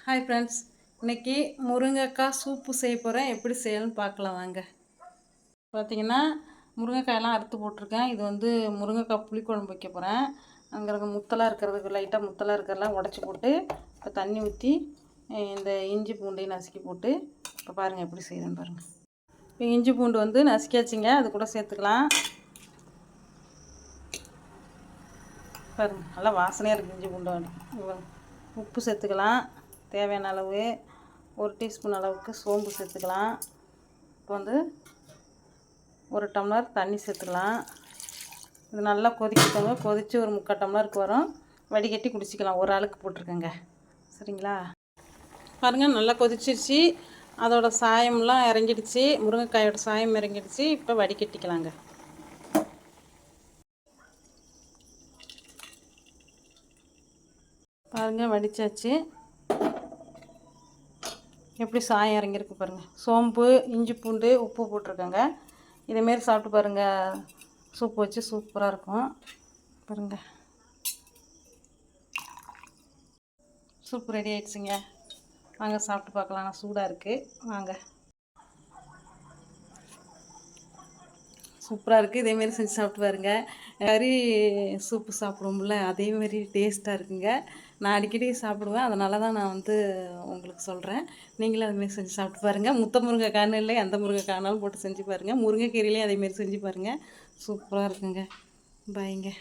Hi friends, இன்றைக்கி முருங்கைக்காய் soup செய்ய போகிறேன். எப்படி செய்யணும்னு பார்க்கலாம் வாங்க. பார்த்திங்கன்னா முருங்கைக்காயெல்லாம் அறுத்து போட்டிருக்கேன். இது வந்து முருங்கைக்காய் புளிக்குழம்பு வைக்க போகிறேன். அங்கே இருக்க முத்தலாக இருக்கிறதுக்கு லைட்டாக முத்தலாக இருக்கிறதெல்லாம் உடச்சி போட்டு இப்போ தண்ணி ஊற்றி இந்த இஞ்சி பூண்டையும் நசுக்கி போட்டு இப்போ பாருங்கள் எப்படி செய்யணும்னு பாருங்கள். இப்போ இஞ்சி பூண்டு வந்து நசுக்கியாச்சுங்க, அது கூட சேர்த்துக்கலாம். பாருங்கள் நல்லா வாசனையாக இருக்குது இஞ்சி பூண்டு. உப்பு சேர்த்துக்கலாம் தேவையான அளவு. 1 டீஸ்பூன் அளவுக்கு சோம்பு சேர்த்துக்கலாம். இப்போ வந்து 1 டம்ளர் தண்ணி சேர்த்துக்கலாம். இது நல்லா கொதிக்கட்டோங்க. கொதித்து ஒரு 3/4 டம்ளருக்கு வரும். வடிகட்டி குடிச்சிக்கலாம். ஒரு ஆளுக்கு போட்டிருக்கேங்க, சரிங்களா? பாருங்கள் நல்லா கொதிச்சிருச்சு. அதோட சாயம்லாம் இறங்கிடுச்சு, முருங்கைக்காயோட சாயம் இறங்கிடுச்சு. இப்போ வடிகட்டிக்கலாங்க. பாருங்கள் வடித்தாச்சு. எப்படி சாயம் இறங்கியிருக்கு பாருங்கள். சோம்பு, இஞ்சி பூண்டு, உப்பு போட்டிருக்கேங்க. இதேமாரி சாப்பிட்டு பாருங்கள். சூப்பு வச்சு சூப்பராக இருக்கும் பாருங்கள். சூப்பு ரெடி ஆகிடுச்சுங்க. வாங்க சாப்பிட்டு பார்க்கலாம். நான் சூடாக இருக்குது, வாங்க. சூப்பராக இருக்குது. இதேமாரி செஞ்சு சாப்பிட்டு பாருங்க. கறி சூப்பு சாப்பிடுவோம்ல, அதேமாரி டேஸ்ட்டாக இருக்குங்க. நான் அடிக்கடி சாப்பிடுவேன், அதனால தான் நான் வந்து உங்களுக்கு சொல்கிறேன். நீங்களும் அதுமாரி செஞ்சு சாப்பிட்டு பாருங்கள். முருங்கைக்காய்னு இல்லை, எந்த முருங்கைக்காய்னாலும் போட்டு செஞ்சு பாருங்கள். முருங்கைக்கீரையிலையும் அதேமாரி செஞ்சு பாருங்கள். சூப்பராக இருக்குங்க. பாய்ங்க.